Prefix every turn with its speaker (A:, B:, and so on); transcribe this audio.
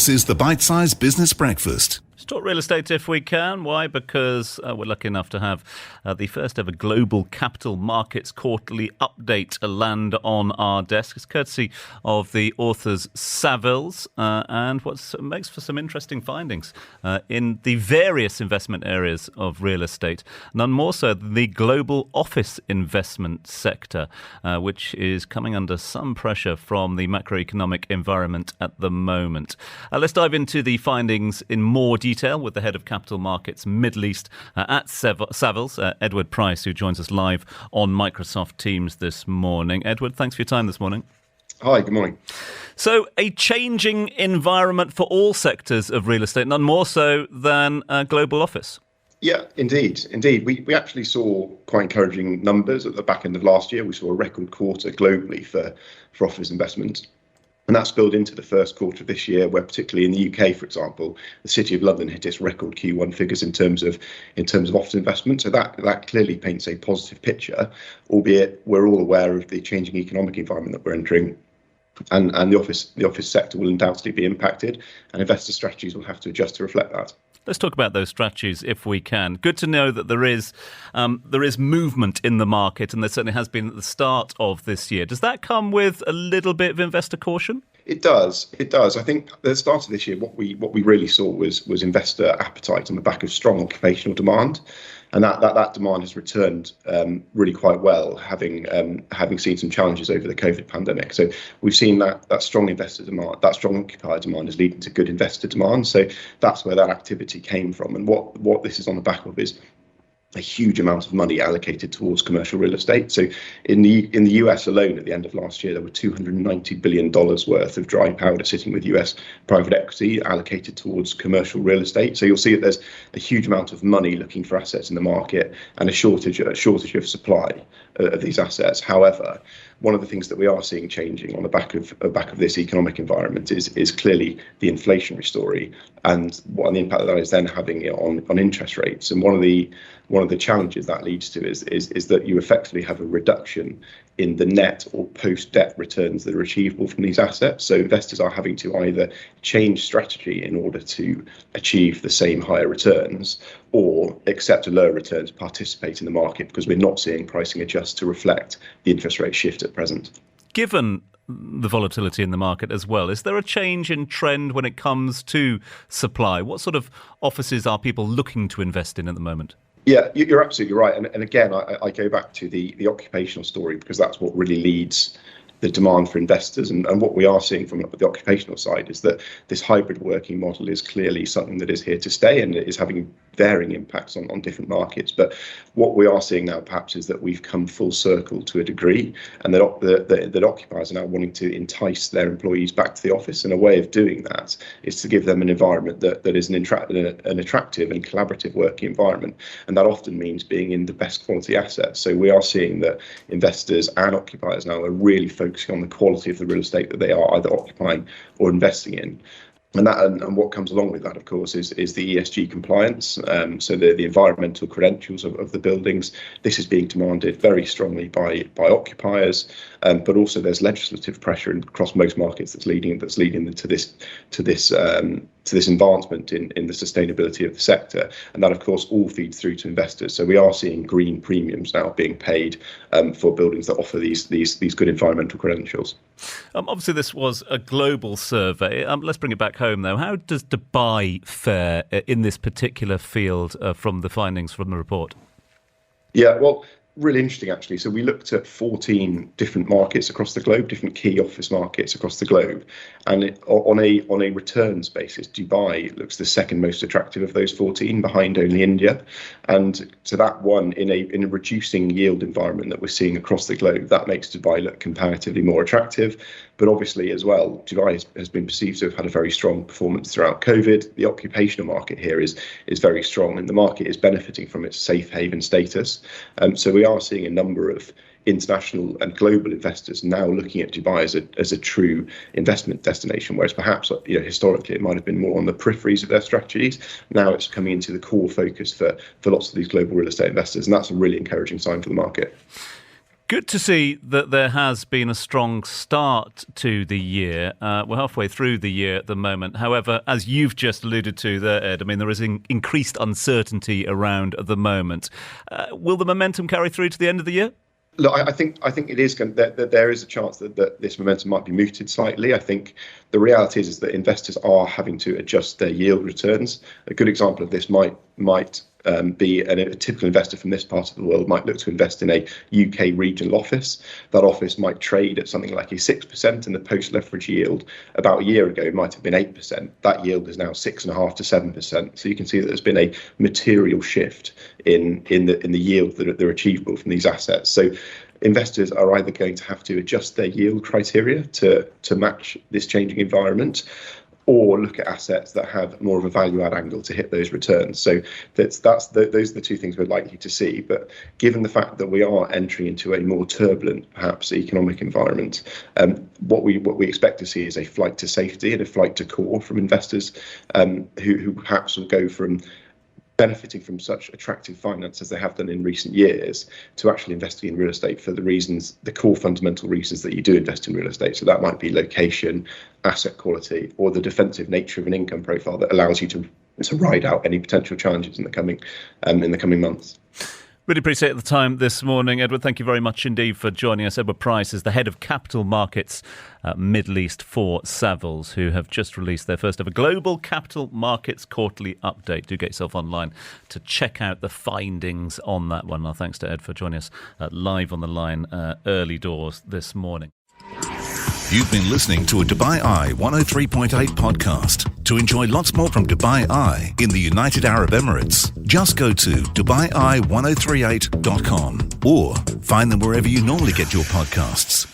A: This is the Bite-Sized Business Breakfast.
B: Let's talk real estate if we can. Why? Because we're lucky enough to have the first ever global capital markets quarterly update land on our desk. It's courtesy of the authors Savills and what makes for some interesting findings in the various investment areas of real estate. None more so than the global office investment sector, which is coming under some pressure from the macroeconomic environment at the moment. Let's dive into the findings in more detail with the head of capital markets Middle East at Savills, Edward Price, who joins us live on Microsoft Teams this morning. Edward, thanks for your time this morning.
C: Hi, good morning.
B: So a changing environment for all sectors of real estate, none more so than global office.
C: Yeah, indeed. We actually saw quite encouraging numbers at the back end of last year. We saw a record quarter globally for office investment. And that's spilled into the first quarter of this year, where particularly in the UK, for example, the City of London hit its record Q1 figures in terms of office investment. So that clearly paints a positive picture, albeit we're all aware of the changing economic environment that we're entering. And the office sector will undoubtedly be impacted, and investor strategies will have to adjust to reflect that.
B: Let's talk about those strategies if we can. Good to know that there is movement in the market, and there certainly has been at the start of this year. Does that come with a little bit of investor caution?
C: It does. I think at the start of this year, what we really saw was investor appetite on the back of strong occupational demand, and that demand has returned really quite well, having seen some challenges over the COVID pandemic. So we've seen that strong investor demand, that strong occupier demand, is leading to good investor demand. So that's where that activity came from, and what this is on the back of is a huge amount of money allocated towards commercial real estate. So in the US alone, at the end of last year, there were $290 billion worth of dry powder sitting with US private equity allocated towards commercial real estate. So you'll see that there's a huge amount of money looking for assets in the market and a shortage of supply of these assets. However, one of the things that we are seeing changing on the back of this economic environment is clearly the inflationary story and what the impact that is then having on interest rates. And one of the challenges that leads to is that you effectively have a reduction in the net or post-debt returns that are achievable from these assets. So investors are having to either change strategy in order to achieve the same higher returns, or accept a lower return to participate in the market, because we're not seeing pricing adjust to reflect the interest rate shift at present. Given
B: the volatility in the market as well, is there a change in trend when it comes to supply? What sort of offices are people looking to invest in at the moment?
C: Yeah, you're absolutely right. And again, I go back to the occupational story, because that's what really leads the demand for investors. And what we are seeing from the occupational side is that this hybrid working model is clearly something that is here to stay, and it is having varying impacts on different markets. But what we are seeing now perhaps is that we've come full circle to a degree, and that occupiers are now wanting to entice their employees back to the office. And a way of doing that is to give them an environment that is an attractive and collaborative working environment. And that often means being in the best quality assets. So we are seeing that investors and occupiers now are really focusing on the quality of the real estate that they are either occupying or investing in. And what comes along with that, of course, is the ESG compliance. So the environmental credentials of the buildings. This is being demanded very strongly by occupiers, but also there's legislative pressure across most markets that's leading to this advancement in the sustainability of the sector, and that, of course, all feeds through to investors. So we are seeing green premiums now being paid for buildings that offer these good environmental credentials.
B: Obviously, this was a global survey. Let's bring it back home, though. How does Dubai fare in this particular field from the findings from the report?
C: Yeah, well, really interesting, actually. So we looked at 14 different markets across the globe, different key office markets across the globe. And on a returns basis, Dubai looks the second most attractive of those 14, behind only India. And so that one, in a reducing yield environment that we're seeing across the globe, that makes Dubai look comparatively more attractive. But obviously, as well, Dubai has been perceived to have had a very strong performance throughout COVID. The occupational market here is very strong, and the market is benefiting from its safe haven status. So we are seeing a number of international and global investors now looking at Dubai as a true investment destination, whereas perhaps historically it might have been more on the peripheries of their strategies. Now it's coming into the core focus for lots of these global real estate investors, and that's a really encouraging sign for the market.
B: Good to see that there has been a strong start to the year. We're halfway through the year at the moment. However, as you've just alluded to there, Ed, I mean, there is increased uncertainty around at the moment. Will the momentum carry through to the end of the year?
C: Look, I think it is that there is a chance that this momentum might be muted slightly. I think the reality is that investors are having to adjust their yield returns. A good example of this might be a typical investor from this part of the world might look to invest in a UK regional office. That office might trade at something like a 6%, and the post-leverage yield about a year ago might have been 8%. That yield is now 6.5% to 7%. So you can see that there's been a material shift in the yield that are achievable from these assets. So investors are either going to have to adjust their yield criteria to match this changing environment, or look at assets that have more of a value add angle to hit those returns. So those are the two things we're likely to see. But given the fact that we are entering into a more turbulent, perhaps, economic environment, what we expect to see is a flight to safety and a flight to core from investors who perhaps will go from benefiting from such attractive finance as they have done in recent years to actually investing in real estate for the core fundamental reasons that you do invest in real estate. So that might be location, asset quality, or the defensive nature of an income profile that allows you to ride out any potential challenges in the coming months.
B: Really appreciate the time this morning, Edward. Thank you very much indeed for joining us. Edward Price is the head of capital markets Middle East for Savills, who have just released their first ever global capital markets quarterly update. Do get yourself online to check out the findings on that one. Our thanks to Ed for joining us live on the line early doors this morning.
A: You've been listening to a Dubai Eye 103.8 podcast. To enjoy lots more from Dubai Eye in the United Arab Emirates, just go to DubaiEye1038.com or find them wherever you normally get your podcasts.